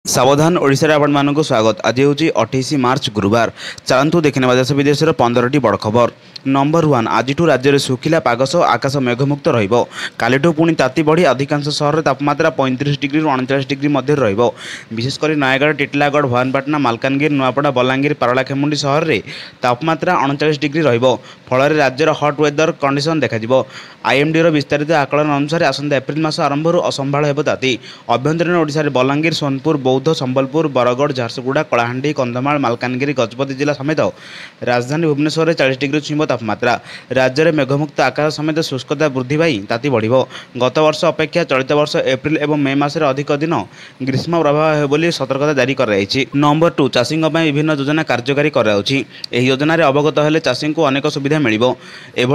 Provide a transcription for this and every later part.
सावधान ओडिशा आपण मानक स्वागत। आज हूँ 28 मार्च गुरुवार। चलतु देखने देश विदेश 15टी बड़ खबर। नंबर 1 आज राज्य में सुखिला पाग सह आकाश मेघमुक्त रु पुणी ताती बढ़ी अधिकांश सहर तापमात्रा 35 डिग्री 39 डिग्री मध्य विशेषकर नयगढ़ टिटिलागढ़ भवानीपाटना मालकानगिरी नुआपड़ा बलांगीर पारलाखेमुंडी सहर में तापमात्रा 39 डिग्री फल राज्यर हट वेदर कंडीशन देखा। आईएमडी विस्तारित आकलन अनुसार आसंता एप्रिल मास आरंभ असंभाल हेब ताती। अभ्यंतरीण ओडिशा रे बलांगीर सोनपुर बौद्ध संबलपुर बरगढ़ झारसुगुड़ा कलाहांडी कंधमाल मालकानगिरी गजपति जिला समेत राजधानी भुवनेश्वर में 40 डिग्री छुईब तापमात्रा। राज्य में मेघमुक्त आकाश समेत शुष्कता वृद्धि पाई ताती बढ़। गत वर्ष अपेक्षा चलित वर्ष एप्रिल और मे मास अधिक दिन ग्रीष्म प्रभाव होली सतर्कता जारी कर। नंबर 2 चाषी विभिन्न योजना कार्यकारी योजन अवगत हेले चाषी को अनेक सुविधा मिल।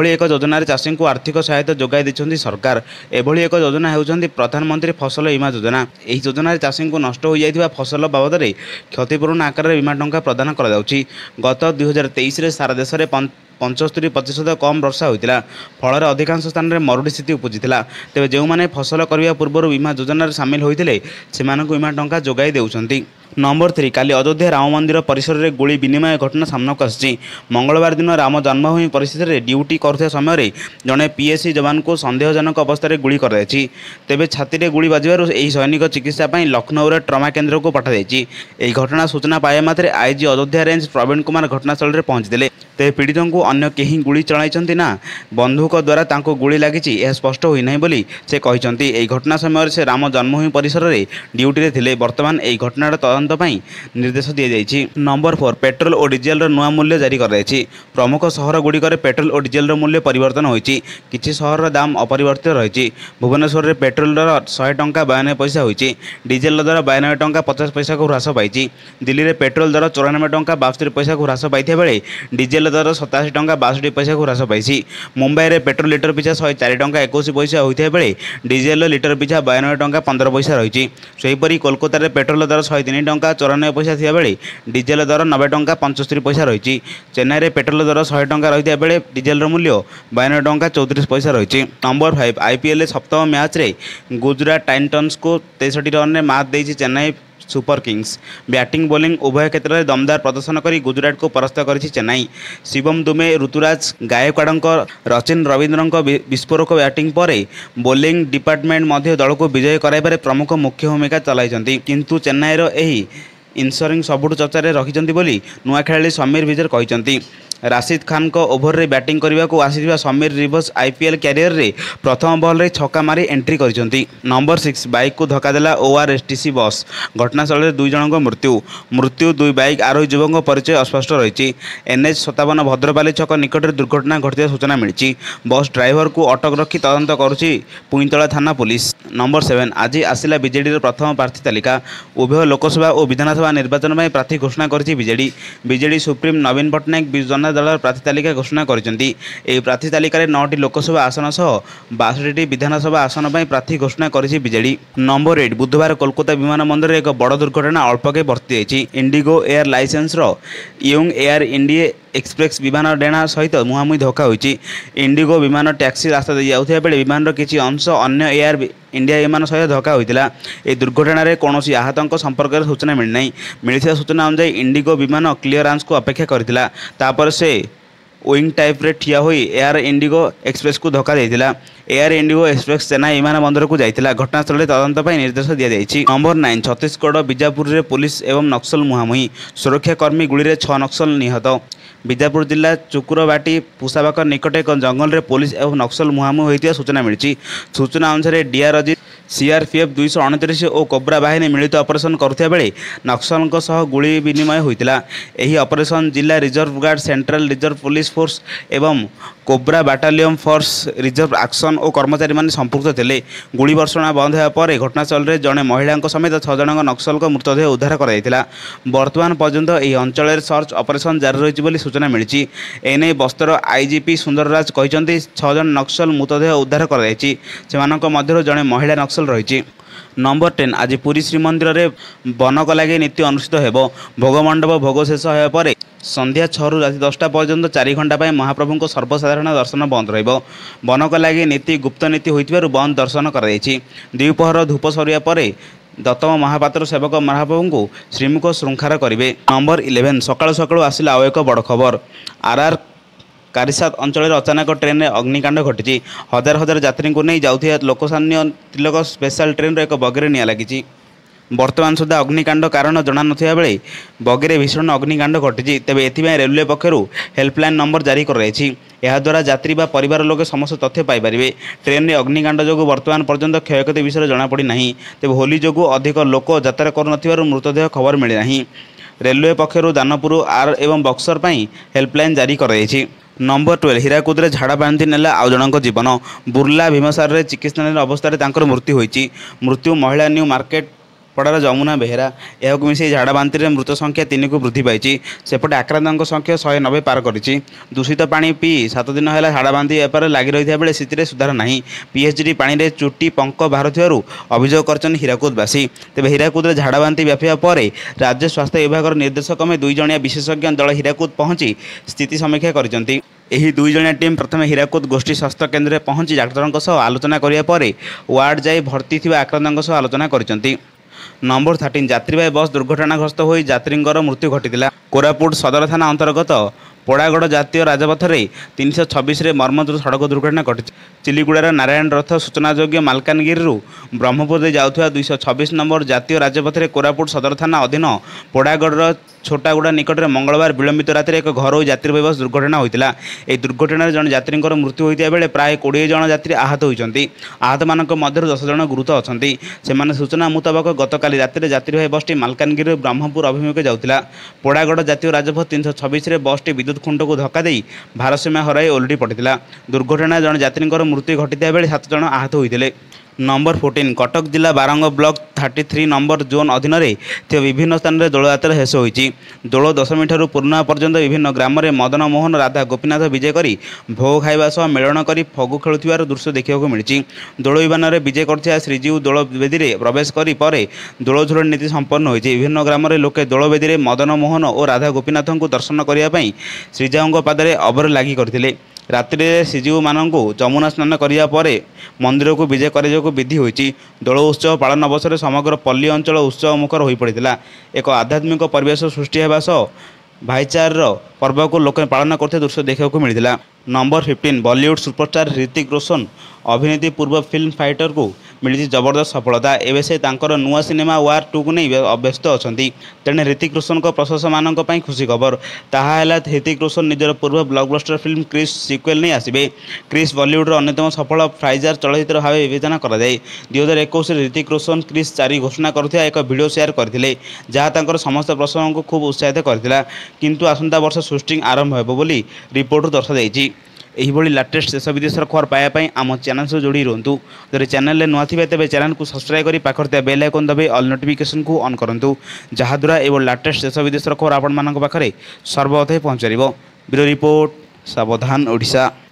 एक योजन चाषी को आर्थिक सहायता जोगाई देछन्ती सरकार। एभली एक योजना होउछन्ती प्रधानमंत्री फसल बीमा योजना। यह योजन चाषी को नष्ट हो जाइथिबा फसल बाबद क्षतिपूरण आकार बीमा टंका प्रदान करा जाउछि। गत 2023 सारा देश में 75% कम वर्षा होता फल अधिकांश स्थान में मरुड़ी स्थिति उपजिता। तेज जो मैंने फसल करने पूर्व बीमा योजन सामिल होते से बीमा टंका जोगाई देउछन्ती। नंबर 3 काली अयोध्या राम मंदिर परिसर में गुली विनिमय घटना सामना आसी। मंगलवार दिन राम जन्मभूमि परिसर में ड्यूटी करुवा समय जड़े पीएससी जवान को संदेहजनक अवस्था गुली कर तेज छाती गुली बाजू सैनिक चिकित्सा लखनऊ ट्रमा केन्द्र को पठाई। यह घटना सूचना पाए मात्रे आईजी अयोध्या रेंज प्रवीण कुमार घटनास्थल में पहुंचते। तेज पीड़ित को अन्य कहीं गुली चलाई ना बंधुक द्वारा गुली लगी यह स्पष्ट होना बोली से कहते। यह घटना समय से राम जन्मभूमि परिसर में ड्यूटी थे। बर्तमान यह घटनार निर्देश दी जाइए। नंबर 4 पेट्रोल और डीजेल नुआ मूल्य जारी कर। प्रमुख सहर गुड़िक पेट्रोल और डीजेल मूल्य परिवर्तन होती। किसी सहर दाम अपरिवर्तित रही। भुवनेश्वर में पेट्रोल दर 100 टंका 92 पैसा होती। डीजेल दर 92 टंका 50 पैसा को ह्रास पाई। दिल्ली में पेट्रोल दर 94 टंका 72 पैसा को ह्रास पाई बेले डीजेल दर 87 टंका 62 पैसा को ह्रास पाई। मुंबई में पेट्रोल लिटर पिछा 104 टंका 21 पैसा होता बेले डीजेल लिटर पिछा 92 टंका 15 पैसा रही। सेहीपरि कोलकाता में पेट्रोल दर 103 टंका 94 पैसा थिया बेले डीजेल दर 90 टंका 75 पैसा रही। चेन्नई में पेट्रोल दर 100 टंका रही बेले डीजेल मूल्य 92 टंका 34 पैसा रही। नंबर 5 आईपीएल सप्तम मैच रे गुजरात टाइटन्स को 63 रन में मात देछि Chennai Super Kings. Batting bowling उभय क्षेत्र में दमदार प्रदर्शन कर गुजरात को परास्त करिछि चेन्नई। शिवम दुबे ऋतुराज गायकवाड़ रचिन रवींद्र विस्फोरक बैटिंग पर बोलिंग डिपार्टमेंट मध्य दल को विजय कराइबारे प्रमुख मुख्य भूमिका चलाइछन्ति। किंतु चेन्नईर एही इन्सरिंग सबुठ चर्चार रखिछन्ति बोली नुआ खेलाड़ी समीर विजय कहते। राशिद खान को ओभर रे बैटिंग करने को आसीथिबा समीर रिवर्स आईपीएल कैरियर रे प्रथम बॉल रे छक्का मारी एंट्री करिसंती। नंबर 6 बाइक को धक्का देला ओआरएसटीसी बस। घटनास्थल में 2 जनक मृत्यु 2 बाइक आरोही युवक परिचय अस्पष्ट रही। एनएच 57 भद्रपाली छक निकट में दुर्घटना घटिया सूचना मिली। बस ड्राइवर को अटक रखी तदंत करुछि पुईतला थाना पुलिस। नंबर 7 आज आसिला बीजेडी प्रथम प्रार्थी तालिका। उभय लोकसभा और विधानसभा निर्वाचन में प्रार्थी घोषणा करिछि बीजेडी सुप्रीम नवीन पट्टनायक विजन दल प्रार्थी तालिका घोषणा करिसेंती। एही प्रार्थी तालिका 9टी लोकसभा आसन सह 62टी विधानसभा आसन पर प्रार्थी घोषणा करिछि बीजेडी। नंबर 8 बुधवार कोलकाता विमान बंदर एक बड़ दुर्घटना अल्पके बर्ती जाइछि। इंडिगो एयर लाइसेंस यंग एयर इंडिया एक्सप्रेस विमान डेणा सहित मुहांमुही धक्का होइछि। इंडिगो विमान टैक्सी रास्ता दे जाउथिबा बेले विमान किछि अंश अन्य एयर इंडिया विमान सहित धक्का होइतिला। ए दुर्घटना रे कोनोसी आहतंक संपर्क में सूचना मिलि नाही। मिलिथिबा सूचना अनुसार इंडिगो विमान क्लियरेंस को अपेक्षा करथिला। तापर से विंग टाइप रे ठिया होई एयर इंडिगो एक्सप्रेस को धक्का देइतिला। एयर इंडिगो एक्सप्रेस चेन्नई विमान बंदर को जाइतिला। घटनास्थल में तदंत पर निर्देश दिया जाइछि। नंबर 9 छत्तीसगढ़ बीजापुर रे पुलिस एवं नक्सल मुहांमुही। सुरक्षाकर्मी गुली रे 6 नक्सल निहत। बीजापुर जिला चुकुरबाटी पुसाबाक निकट एक जंगल में पुलिस एवं नक्सल मुहांमुही होइतिबा सूचना मिली। सूचना अनुसार डीआरजी सीआरपीएफ 229 और कोब्रा बाहिनी मिलित ऑपरेशन करुथिबा बेले नक्सलଙ୍କ सह गुली विनिमय होइतिला। एही ऑपरेशन जिला reserve guard central reserve police force एवं cobra battalion force reserve action और कर्मचारी माने संपुक्त थे। गुली वर्षणा बंद होगा पर घटनास्थल में जड़े महिला समेत 6 जन नक्सल मृतदेह उद्धार कर। बर्तमान पर्यंत यह अंचल सर्च ऑपरेशन जारी रही सूचना मिली। एने बस्तर आईजीपी सुंदरराज कहते 6 जन नक्सल मृतदेह उद्धार कर जड़े महिला नक्सल रही। नंबर 10 आज पुरी श्रीमंदिर में बनक लगे नीति अनुष्ठित हेबो। भोगमंडप भोग शेष होगा पर संध्या 6 ରୁ राति 10टा पर्यंत 4 घंटा पर महाप्रभु को सर्वसाधारण दर्शन बंद रहिबो। बनक लगे नीति गुप्त नीति होइतिबारु बंद दर्शन कराଯାଇଛି। द्विपहर धूप सरिया पर ଦତ୍ତମ ମହାପାତ୍ର ସେବକ ମହାପ୍ରଭୁଙ୍କୁ ଶ୍ରୀମୁଖ ଶୃଙ୍ଖାର କରିବେ। ନମ୍ବର 11 ସକାଳୁ ସକାଳୁ ଆସିଲା ଆଉ ଏକ ବଡ଼ ଖବର। ଆର୍ଆର୍ କାରିସାତ ଅଞ୍ଚଳରେ ଅଚାନକ ଟ୍ରେନ୍ରେ ଅଗ୍ନିକାଣ୍ଡ ଘଟିଛି। ହଜାର ହଜାର ଯାତ୍ରୀଙ୍କୁ ନେଇ ଯାଉଥିବା ଲୋକମାନ୍ୟ ତିଲକ ସ୍ପେଶାଲ ଟ୍ରେନ୍ର ଏକ ବଗିରେ ନିଆଁ ଲାଗିଛି। ବର୍ତ୍ତମାନ ସୁଦ୍ଧା ଅଗ୍ନିକାଣ୍ଡ କାରଣ ଜଣାନଥିବା ବେଳେ ବଗିରେ ଭୀଷଣ ଅଗ୍ନିକାଣ୍ଡ ଘଟିଛି। ତେବେ ଏଥିପାଇଁ ରେଲୱେ ପକ୍ଷରୁ ହେଲ୍ପଲାଇନ୍ ନମ୍ବର ଜାରି କରାଯାଇଛି। ଏହାଦ୍ୱାରା ଯାତ୍ରୀ ବା ପରିବାର ଲୋକେ ସମସ୍ତ ତଥ୍ୟ ପାଇପାରିବେ। ଟ୍ରେନ୍ରେ ଅଗ୍ନିକାଣ୍ଡ ଯୋଗୁଁ ବର୍ତ୍ତମାନ ପର୍ଯ୍ୟନ୍ତ କ୍ଷୟକ୍ଷତି ବିଷୟରେ ଜଣାପଡ଼ିନାହିଁ। ତେବେ ହୋଲି ଯୋଗୁଁ ଅଧିକ ଲୋକ ଯାତ୍ରା କରୁନଥିବାରୁ ମୃତଦେହ ଖବର ମିଳିନାହିଁ। ରେଲୱେ ପକ୍ଷରୁ ଦାନପୁର ଆର୍ ଏବଂ ବକ୍ସର ପାଇଁ ହେଲ୍ପଲାଇନ୍ ଜାରି କରାଯାଇଛି। ନମ୍ବର 12 ହୀରାକୁଦରେ ଝାଡ଼ା ବାନ୍ତି ନେଲା ଆଉ ଜଣଙ୍କ ଜୀବନ। ବୁର୍ଲା ଭୀମସାରରେ ଚିକିତ୍ସାଧୀନ ଅବସ୍ଥାରେ ତାଙ୍କର ମୃତ୍ୟୁ ହୋଇଛି। ମୃତ୍ୟୁ ମହିଳା ନ୍ୟୁ ମାର୍କେଟ ପଡ଼ାର ଯମୁନା ବେହେରା। ଏହାକୁ ମିଶାଇ ଝାଡ଼ା ବାନ୍ତିରେ ମୃତ ସଂଖ୍ୟା 3କୁ ବୃଦ୍ଧି ପାଇଛି। ସେପଟେ ଆକ୍ରାନ୍ତଙ୍କ ସଂଖ୍ୟା 190 ପାର କରିଛି। ଦୂଷିତ ପାଣି ପିଇ 7 ଦିନ ହେଲା ଝାଡ଼ା ବାନ୍ତି ବ୍ୟାପାର ଲାଗି ରହିଥିବା ବେଳେ ସ୍ଥିତିରେ ସୁଧାର ନାହିଁ। ପିଏଚ୍ଡି ପାଣିରେ ଚୁଟି ପଙ୍କ ବାହାରୁଥିବାରୁ ଅଭିଯୋଗ କରିଛନ୍ତି ହୀରାକୁଦବାସୀ। ତେବେ ହୀରାକୁଦରେ ଝାଡ଼ା ବାନ୍ତି ବ୍ୟାପିବା ପରେ ରାଜ୍ୟ ସ୍ୱାସ୍ଥ୍ୟ ବିଭାଗର ନିର୍ଦ୍ଦେଶକ କ୍ରମେ 2 ଜଣିଆ ବିଶେଷଜ୍ଞ ଦଳ ହୀରାକୁଦ ପହଞ୍ଚି ସ୍ଥିତି ସମୀକ୍ଷା କରିଛନ୍ତି। ଏହି 2 ଜଣିଆ ଟିମ୍ ପ୍ରଥମେ ହୀରାକୁଦ ଗୋଷ୍ଠୀ ସ୍ୱାସ୍ଥ୍ୟ କେନ୍ଦ୍ରରେ ପହଞ୍ଚି ଡାକ୍ତରଙ୍କ ସହ ଆଲୋଚନା କରିବା ପରେ ୱାର୍ଡ ଯାଇ ଭର୍ତ୍ତି ଥିବା ଆକ୍ରାନ୍ତଙ୍କ ସହ ଆଲୋଚନା କରିଛନ୍ତି। ନମ୍ବର 13 ଯାତ୍ରୀବାହୀ ବସ୍ ଦୁର୍ଘଟଣାଗ୍ରସ୍ତ ହୋଇ ଯାତ୍ରୀଙ୍କର ମୃତ୍ୟୁ ଘଟିଥିଲା। କୋରାପୁଟ ସଦର ଥାନା ଅନ୍ତର୍ଗତ ପୋଡ଼ାଗଡ଼ ଜାତୀୟ ରାଜପଥରେ 326ରେ ମର୍ମନ୍ତୁଦ ସଡ଼କ ଦୁର୍ଘଟଣା ଘଟିଛି। ଚିଲିଗୁଡ଼ାର ନାରାୟଣ ରଥ ସୂଚନାଯୋଗ୍ୟ ମାଲକାନଗିରିରୁ ବ୍ରହ୍ମପୁର ଦେଇ ଯାଉଥିବା 226 ନମ୍ବର ଜାତୀୟ ରାଜପଥରେ କୋରାପୁଟ ସଦର ଥାନା ଅଧୀନ ପୋଡ଼ାଗଡ଼ର ଛୋଟାଗୁଡ଼ା ନିକଟରେ ମଙ୍ଗଳବାର ବିଳମ୍ବିତ ରାତିରେ ଏକ ଘରୋଇ ଯାତ୍ରୀବାହୀ ବସ୍ ଦୁର୍ଘଟଣା ହୋଇଥିଲା। ଏହି ଦୁର୍ଘଟଣାରେ ଜଣେ ଯାତ୍ରୀଙ୍କର ମୃତ୍ୟୁ ହୋଇଥିବା ବେଳେ ପ୍ରାୟ 20 ଜଣ ଯାତ୍ରୀ ଆହତ ହୋଇଛନ୍ତି। ଆହତମାନଙ୍କ ମଧ୍ୟରୁ 10 ଜଣ ଗୁରୁତର ଅଛନ୍ତି। ସେମାନେ ସୂଚନା ମୁତାବକ ଗତକାଲି ରାତିରେ ଯାତ୍ରୀବାହୀ ବସ୍ଟି ମାଲକାନଗିରିରୁ ବ୍ରହ୍ମପୁର ଅଭିମୁଖେ ଯାଉଥିଲା। ପୋଡ଼ାଗଡ଼ ଜାତୀୟ ରାଜପଥ 326ରେ ବସ୍ଟି ବିଦ୍ୟୁତ ଖୁଣ୍ଟକୁ ଧକ୍କା ଦେଇ ଭାରସାମ୍ୟ ହରାଇ ଓଲଟି ପଡ଼ିଥିଲା। ଦୁର୍ଘଟଣାରେ ଜଣେ ଯାତ୍ରୀଙ୍କର ମୃତ୍ୟୁ ଘଟିଥିବା ବେଳେ 7 ଜଣ ଆହତ ହୋଇଥିଲେ। ନମ୍ବର 14 କଟକ ଜିଲ୍ଲା ବାରଙ୍ଗ ବ୍ଲକ 33 ନମ୍ବର ଜୋନ୍ ଅଧୀନରେ ଥିବା ବିଭିନ୍ନ ସ୍ଥାନରେ ଦୋଳଯାତ୍ରା ଶେଷ ହୋଇଛି। ଦୋଳ ଦଶମୀଠାରୁ ପୂର୍ଣ୍ଣିମା ପର୍ଯ୍ୟନ୍ତ ବିଭିନ୍ନ ଗ୍ରାମରେ ମଦନ ମୋହନ ରାଧା ଗୋପୀନାଥ ବିଜେ କରି ଭୋଗ ଖାଇବା ସହ ମେଳଣ କରି ଫଗୁ ଖେଳୁଥିବାର ଦୃଶ୍ୟ ଦେଖିବାକୁ ମିଳିଛି। ଦୋଳ ବିମାନରେ ବିଜେ କରିଥିବା ଶ୍ରୀଜୀଉ ଦୋଳ ବେଦୀରେ ପ୍ରବେଶ କରି ପରେ ଦୋଳଝୁଲଣ ନୀତି ସମ୍ପନ୍ନ ହୋଇଛି। ବିଭିନ୍ନ ଗ୍ରାମରେ ଲୋକେ ଦୋଳ ବେଦୀରେ ମଦନ ମୋହନ ଓ ରାଧା ଗୋପୀନାଥଙ୍କୁ ଦର୍ଶନ କରିବା ପାଇଁ ଶ୍ରୀଜୀଉଙ୍କ ପାଦରେ ଅବର ଲାଗି କରିଥିଲେ। ରାତ୍ରିରେ ଶ୍ରୀଜୀଉମାନଙ୍କୁ ଯମୁନା ସ୍ନାନ କରିବା ପରେ ମନ୍ଦିରକୁ ବିଜେ କରାଯିବାକୁ ବିଧି ହୋଇଛି। ଦୋଳ ଉତ୍ସବ ପାଳନ ଅବସରରେ ସମଗ୍ର ପଲ୍ଲୀ ଅଞ୍ଚଳ ଉତ୍ସବ ମୁଖର ହୋଇପଡ଼ିଥିଲା। ଏକ ଆଧ୍ୟାତ୍ମିକ ପରିବେଶ ସୃଷ୍ଟି ହେବା ସହ ଭାଇଚାରାର ପର୍ବକୁ ଲୋକେ ପାଳନ କରୁଥିବା ଦୃଶ୍ୟ ଦେଖିବାକୁ ମିଳିଥିଲା। ନମ୍ବର 15 ବଲିଉଡ୍ ସୁପରଷ୍ଟାର ହ୍ରିତିକ ରୋଶନ ଅଭିନୀତ ପୂର୍ବ ଫିଲ୍ମ ଫାଇଟରକୁ ମିଳିଛି ଜବରଦସ୍ତ ସଫଳତା। ଏବେ ସେ ତାଙ୍କର ନୂଆ ସିନେମା ୱାର୍ 2କୁ ନେଇ ବ୍ୟସ୍ତ ଅଛନ୍ତି। ତେଣେ ହ୍ରିତିକ ରୋଶନଙ୍କ ପ୍ରଶଂସକମାନଙ୍କ ପାଇଁ ଖୁସି ଖବର। ତାହା ହେଲା ହ୍ରିତିକ ରୋଶନ ନିଜର ପୂର୍ବ ବ୍ଲକବଷ୍ଟର ଫିଲ୍ମ କ୍ରିସ୍ ସିକ୍ୱେଲ୍ ନେଇ ଆସିବେ। କ୍ରିସ୍ ବଲିଉଡର ଅନ୍ୟତମ ସଫଳ ଫ୍ରାଞ୍ଚାଇଜି ଚଳଚ୍ଚିତ୍ର ଭାବେ ବିବେଚନା କରାଯାଏ। 2021ରେ ହ୍ରିତିକ ରୋଶନ କ୍ରିସ୍ 4 ଘୋଷଣା କରୁଥିବା ଏକ ଭିଡ଼ିଓ ସେୟାର କରିଥିଲେ, ଯାହା ତାଙ୍କର ସମସ୍ତ ପ୍ରଶଂସକଙ୍କୁ ଖୁବ୍ ଉତ୍ସାହିତ କରିଥିଲା। କିନ୍ତୁ ଆସନ୍ତା ବର୍ଷ ସୁଟିଂ ଆରମ୍ଭ ହେବ ବୋଲି ରିପୋର୍ଟରୁ ଦର୍ଶାଯାଇଛି। ଏହିଭଳି ଲାଟେଷ୍ଟ ଦେଶ ବିଦେଶର ଖବର ପାଇବା ପାଇଁ ଆମ ଚ୍ୟାନେଲ ସହ ଯୋଡ଼ି ରୁହନ୍ତୁ। ଯଦି ଚ୍ୟାନେଲରେ ନୂଆ ଥିବେ ତେବେ ଚ୍ୟାନେଲକୁ ସବସ୍କ୍ରାଇବ୍ କରି ପାଖରେ ଥିବା ବେଲ୍ ଆଇକନ୍ ଦବାଇ ଅଲ୍ ନୋଟିଫିକେସନକୁ ଅନ୍ କରନ୍ତୁ, ଯାହାଦ୍ୱାରା ଏଭଳି ଲାଟେଷ୍ଟ ଦେଶ ବିଦେଶର ଖବର ଆପଣମାନଙ୍କ ପାଖରେ ସର୍ବପ୍ରଥମେ ପହଞ୍ଚିପାରିବ। ବ୍ୟୁରୋ ରିପୋର୍ଟ, ସାବଧାନ ଓଡ଼ିଶା।